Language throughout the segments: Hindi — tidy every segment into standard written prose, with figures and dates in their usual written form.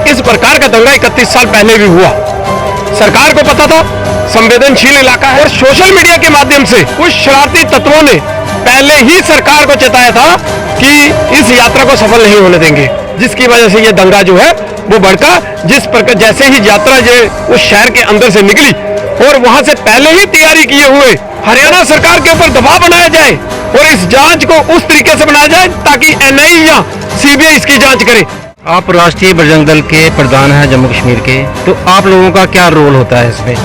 इस प्रकार का दंगा 31 साल पहले भी हुआ। सरकार को पता था संवेदनशील इलाका है, और सोशल मीडिया के माध्यम से कुछ शरारती तत्वों ने पहले ही सरकार को चेताया था कि इस यात्रा को सफल नहीं होने देंगे, जिसकी वजह से ये दंगा जो है वो भड़का। जिस प्रकार जैसे ही यात्रा जो उस शहर के अंदर से निकली और वहां से पहले ही तैयारी किए हुए हरियाणा सरकार के ऊपर दबाव बनाया जाए और इस जांच को उस तरीके से बनाया जाए ताकि एनआईए या सीबीआई इसकी जांच करे। आप राष्ट्रीय बजरंग दल के प्रधान हैं जम्मू कश्मीर के, तो आप लोगों का क्या रोल होता है इसमें,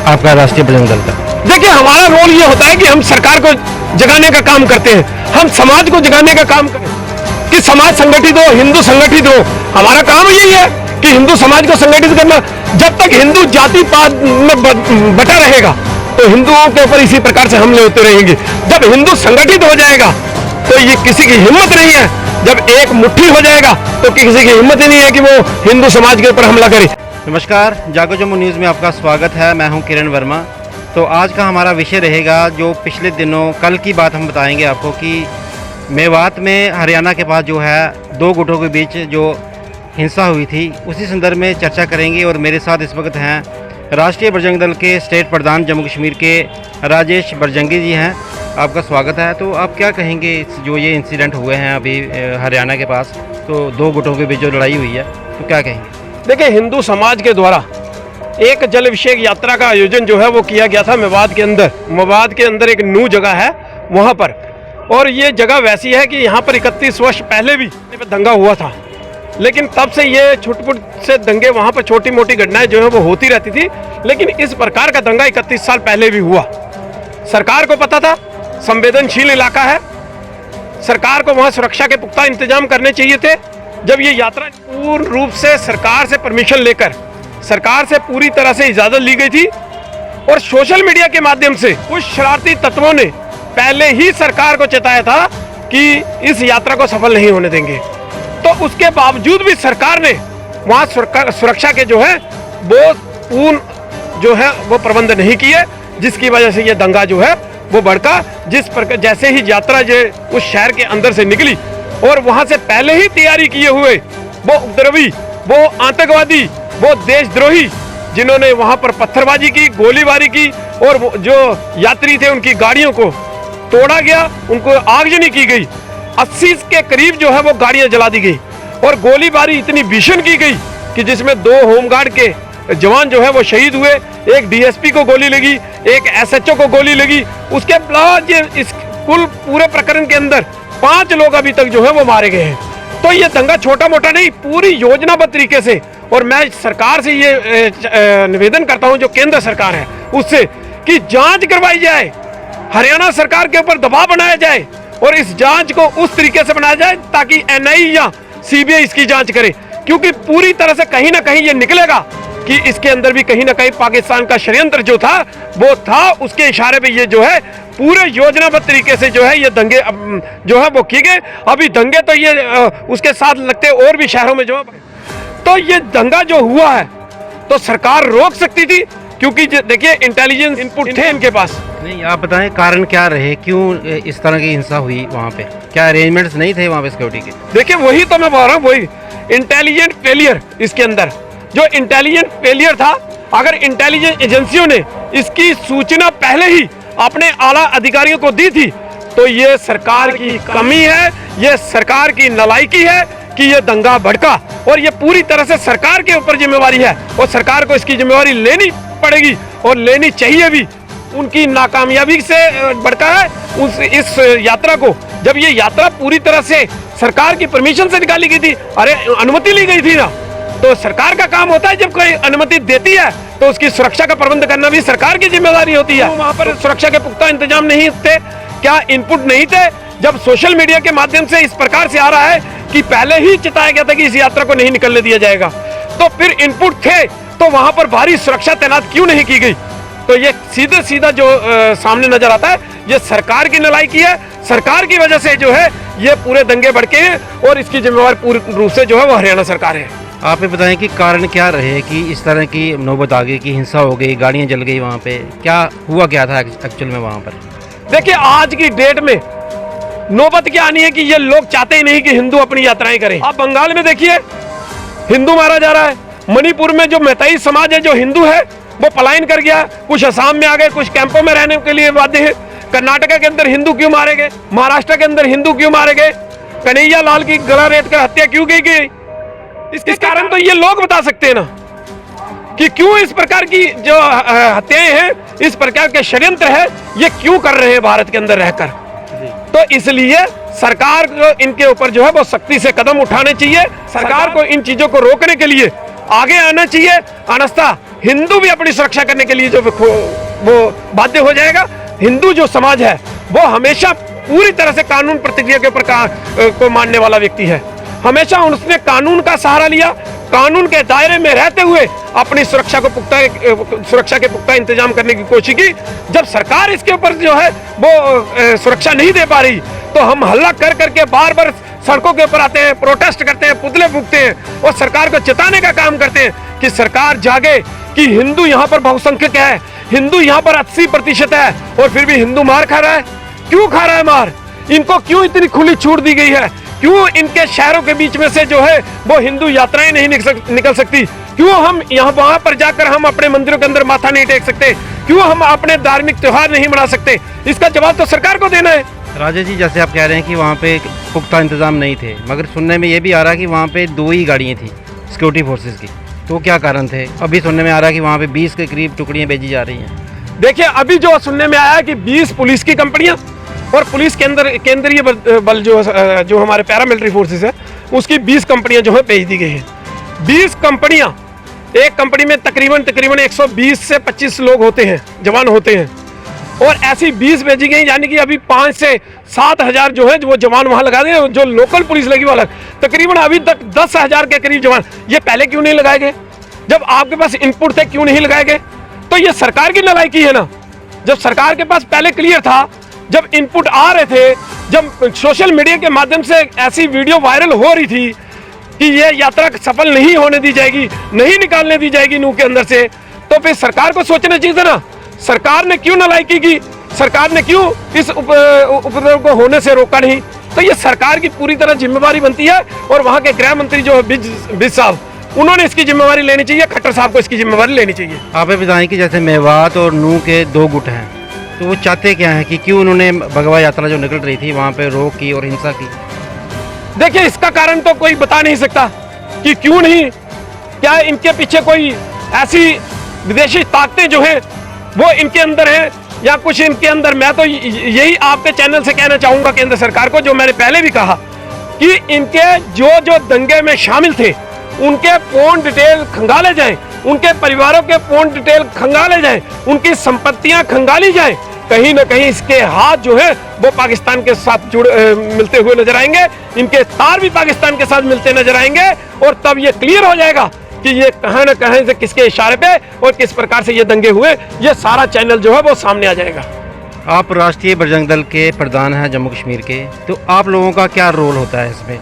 आपका राष्ट्रीय बजरंग दल का? देखिए, हमारा रोल ये होता है कि हम सरकार को जगाने का काम करते हैं, हम समाज को जगाने का काम करें कि समाज संगठित हो, हिंदू संगठित हो। हमारा काम यही है कि हिंदू समाज को संगठित करना। जब तक हिंदू जाति पात में बटा रहेगा तो हिंदुओं के ऊपर इसी प्रकार से हमले होते रहेंगे। जब हिंदू संगठित हो जाएगा तो ये किसी की हिम्मत नहीं है, जब एक मुट्ठी हो जाएगा तो किसी की हिम्मत ही नहीं है कि वो हिंदू समाज के ऊपर हमला करे। नमस्कार, जागो जम्मू न्यूज़ में आपका स्वागत है। मैं हूं किरण वर्मा। तो आज का हमारा विषय रहेगा जो पिछले दिनों, कल की बात हम बताएंगे आपको कि मेवात में हरियाणा के पास जो है दो गुटों के बीच जो हिंसा हुई थी, उसी संदर्भ में चर्चा करेंगे। और मेरे साथ इस वक्त हैं राष्ट्रीय बजरंग दल के स्टेट प्रधान जम्मू कश्मीर के राजेश बरजंगी जी हैं। आपका स्वागत है। तो आप क्या कहेंगे जो ये इंसिडेंट हुए हैं अभी हरियाणा के पास, तो दो गुटों के बीच जो लड़ाई हुई है, तो क्या कहेंगे? देखिए, हिंदू समाज के द्वारा एक जल अभिषेक यात्रा का आयोजन जो है वो किया गया था मेवात के अंदर। मेवात के अंदर एक नू जगह है वहाँ पर, और ये जगह वैसी है कि यहाँ पर 31 वर्ष पहले भी दंगा हुआ था, लेकिन तब से ये छुटपुट से दंगे वहाँ पर छोटी मोटी घटनाएं जो है वो होती रहती थी। लेकिन इस प्रकार का दंगा 31 साल पहले भी हुआ। सरकार को पता था संवेदनशील इलाका है, सरकार को वहाँ सुरक्षा के पुख्ता इंतजाम करने चाहिए थे। जब ये यात्रा पूर्ण रूप से सरकार से परमिशन लेकर सरकार से पूरी तरह से इजाज़त ली गई थी, और सोशल मीडिया के माध्यम से कुछ शरारती तत्वों ने पहले ही सरकार को चेताया था कि इस यात्रा को सफल नहीं होने देंगे, तो उसके बावजूद भी सरकार ने वहाँ सुरक्षा के जो है वो पूर्ण जो है वो प्रबंध नहीं किए, जिसकी वजह से ये दंगा जो है वो भड़का। जिस प्रकार जैसे ही यात्रा जो उस शहर के अंदर से निकली और वहाँ से पहले ही तैयारी किए हुए वो उपद्रवी, वो आतंकवादी, वो देशद्रोही, जिन्होंने वहाँ पर पत्थरबाजी की, गोलीबारी की, और जो यात्री थे उनकी गाड़ियों को तोड़ा गया, उनको आगजनी की गई। 80 के करीब जो है वो गाड़ियां जला दी गई, और गोलीबारी इतनी भीषण की गई कि जिसमें 2 होमगार्ड के जवान जो है वो शहीद हुए, एक डीएसपी को गोली लगी, एक एसएचओ को गोली लगी। उसके बाद ये इस कुल पूरे प्रकरण के अंदर 5 लोग अभी तक जो है वो मारे गए हैं। तो ये दंगा छोटा मोटा नहीं, पूरी योजनाबद्ध तरीके से। और मैं सरकार से ये निवेदन करता हूं, जो केंद्र सरकार है उससे, कि जांच करवाई जाए, हरियाणा सरकार के ऊपर दबाव बनाया जाए और इस जांच को उस तरीके से बनाया जाए ताकि एनआईए या सीबीआई इसकी जांच करे। क्योंकि पूरी तरह से कहीं ना कहीं ये निकलेगा कि इसके अंदर भी कहीं ना कहीं पाकिस्तान का षड्यंत्र जो था वो था, उसके इशारे पे ये जो है पूरे योजनाबद्ध तरीके से जो है ये दंगे जो है वो किए गए। अभी दंगे तो ये उसके साथ लगते और भी शहरों में जो है, तो ये दंगा जो हुआ है तो सरकार रोक सकती थी, क्योंकि देखिए इंटेलिजेंस इनपुट थे इनके पास। नहीं, आप बताएं कारण क्या रहे, क्यों इस तरह की हिंसा हुई वहाँ पे? क्या अरेंजमेंट्स नहीं थे वहाँ पे सिक्योरिटी के? देखिए, वही तो मैं बोल रहा हूँ, वही इंटेलिजेंट फेलियर। इसके अंदर जो इंटेलिजेंट फेलियर था, अगर इंटेलिजेंस एजेंसियों ने इसकी सूचना पहले ही अपने आला अधिकारियों को दी थी तो ये सरकार की कमी है, ये सरकार की नालायकी है कि ये दंगा भड़का। और ये पूरी तरह से सरकार के ऊपर जिम्मेवारी है, और सरकार को इसकी जिम्मेवारी लेनी पड़ेगी और लेनी चाहिए भी। उनकी नाकामयाबी से भड़का है इस यात्रा को। जब ये यात्रा पूरी तरह से सरकार की परमिशन से निकाली गई थी, अरे अनुमति ली गई थी ना, तो सरकार का काम होता है जब कोई अनुमति देती है तो उसकी सुरक्षा का प्रबंध करना भी सरकार की जिम्मेदारी होती है। वहाँ पर सुरक्षा के पुख्ता इंतजाम नहीं थे, क्या इनपुट नहीं थे? जब सोशल मीडिया के माध्यम से इस प्रकार से आ रहा है कि पहले ही चिताया गया था कि इस यात्रा को नहीं निकलने दिया जाएगा, तो फिर इनपुट थे तो वहां पर भारी सुरक्षा तैनात क्यों नहीं की गई? तो ये सीधे सीधा जो सामने नजर आता है, ये सरकार की नालायकी है। सरकार की वजह से जो है ये पूरे दंगे भड़के हैं, और इसकी जिम्मेवार पूरी रूप से जो है वो हरियाणा सरकार है। आप ये बताएं कि कारण क्या रहे कि इस तरह की नौबत आ गई, कि हिंसा हो गई, गाड़ियाँ जल गई, वहाँ पे क्या हुआ, क्या था एक्चुअल में वहाँ पर? देखिए, आज की डेट में नौबत क्या आनी है कि ये लोग चाहते ही नहीं कि हिंदू अपनी यात्राएं करें। आप बंगाल में देखिए, हिंदू मारा जा रहा है। मणिपुर में जो मैतेई समाज है, जो हिंदू है, वो पलायन कर गया, कुछ असम में आ गए, कुछ कैंपों में रहने के लिए बाध्य है। कर्नाटका के अंदर हिंदू क्यों मारे गए, महाराष्ट्र के अंदर हिंदू क्यों मारे गए, कन्हैया लाल की गला रेत कर हत्या क्यों की गई, इसके कारण तो ये लोग बता सकते हैं ना कि क्यों इस प्रकार की जो हत्याएं हैं, इस प्रकार के षड्यंत्र है, ये क्यों कर रहे हैं भारत के अंदर रहकर। तो इसलिए सरकार को इनके ऊपर जो है वो सख्ती से कदम उठाने चाहिए। सरकार को इन चीजों को रोकने के लिए आगे आना चाहिए, अन्यथा हिंदू भी अपनी सुरक्षा करने के लिए जो वो बाध्य हो जाएगा। हिंदू जो समाज है वो हमेशा पूरी तरह से कानून प्रतिक्रिया के ऊपर को मानने वाला व्यक्ति है। हमेशा उसने कानून का सहारा लिया, कानून के दायरे में रहते हुए अपनी सुरक्षा के पुख्ता इंतजाम करने की कोशिश की। जब सरकार इसके ऊपर जो है वो सुरक्षा नहीं दे पा रही, तो हम हल्ला कर करके बार बार सड़कों के ऊपर आते हैं, प्रोटेस्ट करते हैं, पुतले फूंकते हैं और सरकार को चेताने का काम करते हैं कि सरकार जागे कि हिंदू यहाँ पर बहुसंख्यक है, हिंदू यहाँ पर 80% है और फिर भी हिंदू मार खा रहा है। क्यों खा रहा है मार? इनको क्यों इतनी खुली छूट दी गई है? क्यों इनके शहरों के बीच में से जो है वो हिंदू यात्राएं नहीं निकल सकती? क्यों हम यहाँ वहां पर जाकर हम अपने मंदिरों के अंदर माथा नहीं टेक सकते? क्यों हम अपने धार्मिक त्योहार नहीं मना सकते? इसका जवाब तो सरकार को देना है। राजेश जी, जैसे आप कह रहे हैं कि वहाँ पे पुख्ता इंतजाम नहीं थे, मगर सुनने में ये भी आ रहा है कि वहाँ पे 2 ही गाड़ियाँ थी सिक्योरिटी फोर्सेज की, तो क्या कारण थे? अभी सुनने में आ रहा है कि वहाँ पे 20 के करीब टुकड़ियाँ भेजी जा रही हैं। देखिए, अभी जो सुनने में आया है कि 20 पुलिस की कंपनियां और पुलिस के अंदर केंद्रीय बल जो हमारे पैरामिलिट्री फोर्सेस है, उसकी 20 कंपनियां जो है भेज दी गई हैं। 20 कंपनियां, एक कंपनी में तकरीबन 120 से 25 लोग होते हैं, जवान होते हैं, और ऐसी 20 भेजी गई, यानी कि अभी 5 से 7 हज़ार जो है वो जवान वहां लगा दें। जो लोकल पुलिस लगी वाला तकरीबन अभी तक 10 हज़ार के करीब जवान, ये पहले क्यों नहीं लगाए गए? जब आपके पास इनपुट थे क्यों नहीं लगाए गए? तो ये सरकार की नालायकी है ना। जब सरकार के पास पहले क्लियर था, जब इनपुट आ रहे थे, जब सोशल मीडिया के माध्यम से ऐसी वीडियो वायरल हो रही थी कि ये यात्रा सफल नहीं होने दी जाएगी, नहीं निकालने दी जाएगी नू के अंदर से, तो फिर सरकार को सोचना चाहिए था ना। सरकार ने क्यों नालायकी की? सरकार ने क्यों इस उपद्रव को होने से रोका नहीं? तो ये सरकार की पूरी तरह जिम्मेवारी बनती है और वहां के गृह मंत्री जो बिज साहब, उन्होंने इसकी जिम्मेवारी लेनी चाहिए। खट्टर साहब को इसकी जिम्मेवारी लेनी चाहिए। आप ये बताएं कि जैसे मेवात और नू के 2 गुट हैं, तो वो चाहते क्या हैं कि क्यों उन्होंने भगवा यात्रा जो निकल रही थी वहाँ पे रोक की और हिंसा की? देखिए, इसका कारण तो कोई बता नहीं सकता कि क्यों नहीं। क्या इनके पीछे कोई ऐसी विदेशी ताकतें जो हैं वो इनके अंदर हैं या कुछ इनके अंदर? मैं तो यही आपके चैनल से कहना चाहूँगा केंद्र सरकार को, जो मैंने पहले भी कहा कि इनके जो दंगे में शामिल थे उनके पूर्ण डिटेल खंगाले जाएं, उनके परिवारों के पूर्ण डिटेल खंगाले जाएं, उनकी संपत्तियां खंगाली जाएं। कहीं ना कहीं इसके हाथ जो है वो पाकिस्तान के साथ मिलते हुए नजर आएंगे, इनके तार भी पाकिस्तान के साथ मिलते नजर आएंगे और तब ये क्लियर हो जाएगा कि ये कहां न कहां से किसके इशारे पे और किस प्रकार से ये दंगे हुए, ये सारा चैनल जो है वो सामने आ जाएगा। आप राष्ट्रीय बजरंग दल के प्रधान हैं जम्मू कश्मीर के, तो आप लोगों का क्या रोल होता है इसमें,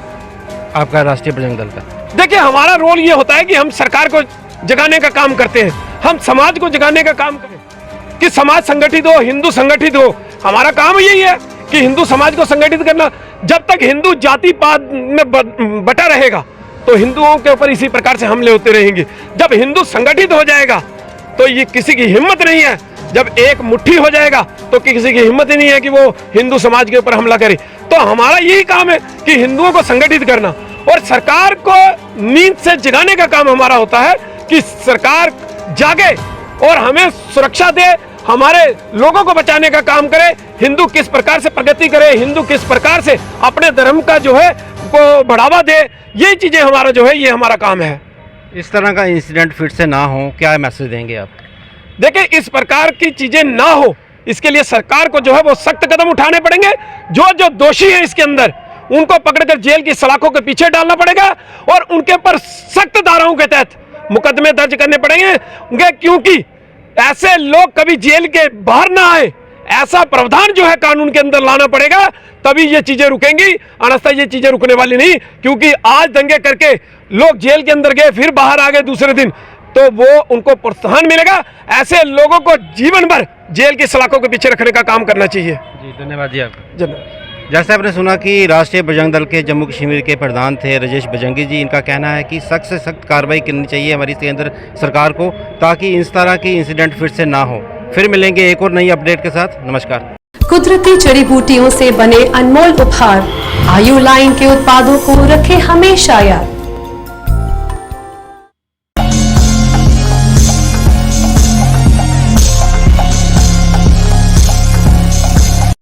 आपका राष्ट्रीय बजरंग दल का? देखिए, हमारा रोल ये होता है कि हम सरकार को जगाने का काम करते हैं, हम समाज को जगाने का काम करें कि समाज संगठित हो, हिंदू संगठित हो। हमारा काम यही है कि हिंदू समाज को संगठित करना। जब तक हिंदू जाति पात में बटा रहेगा तो हिंदुओं के ऊपर इसी प्रकार से हमले होते रहेंगे। जब हिंदू संगठित हो जाएगा तो ये किसी की हिम्मत नहीं है, जब एक मुट्ठी हो जाएगा तो किसी की हिम्मत ही नहीं है कि वो हिंदू समाज के ऊपर हमला करे। तो हमारा यही काम है कि हिंदुओं को संगठित करना और सरकार को नींद से जगाने का काम हमारा होता है कि सरकार जागे और हमें सुरक्षा दे, हमारे लोगों को बचाने का काम करे, हिंदू किस प्रकार से प्रगति करे, हिंदू किस प्रकार से अपने धर्म का जो है को बढ़ावा दे, ये चीजें हमारा जो है ये हमारा काम है। इस तरह का इंसिडेंट फिर से ना हो, क्या मैसेज देंगे आप? देखिए, इस प्रकार की चीजें ना हो इसके लिए सरकार को जो है वो सख्त कदम उठाने पड़ेंगे। जो दोषी है इसके अंदर उनको पकड़कर जेल की सलाखों के पीछे डालना पड़ेगा और उनके ऊपर सख्त धाराओं के तहत मुकदमे दर्ज करने पड़ेंगे, क्योंकि ऐसे लोग कभी जेल के बाहर ना आए, ऐसा प्रावधान जो है कानून के अंदर लाना पड़ेगा, तभी ये चीजें रुकेंगी। अन्यथा ये चीजें रुकने वाली नहीं, क्योंकि आज दंगे करके लोग जेल के अंदर गए फिर बाहर आ गए दूसरे दिन, तो वो उनको प्रोत्साहन मिलेगा। ऐसे लोगों को जीवन भर जेल की सलाखों के पीछे रखने का काम करना चाहिए। जी, धन्यवाद जी आपका। धन्यवाद। जैसे आपने सुना कि राष्ट्रीय बजरंग दल के जम्मू कश्मीर के प्रधान थे राजेश बजरंगी जी। इनका कहना है कि सख्त से सख्त कार्रवाई करनी चाहिए हमारी केंद्र सरकार को, ताकि इस तरह की इंसिडेंट फिर से ना हो। फिर मिलेंगे एक और नई अपडेट के साथ। नमस्कार। कुदरती जड़ी बूटियों से बने अनमोल उपहार आयु लाइन के उत्पादों को रखे हमेशा याद।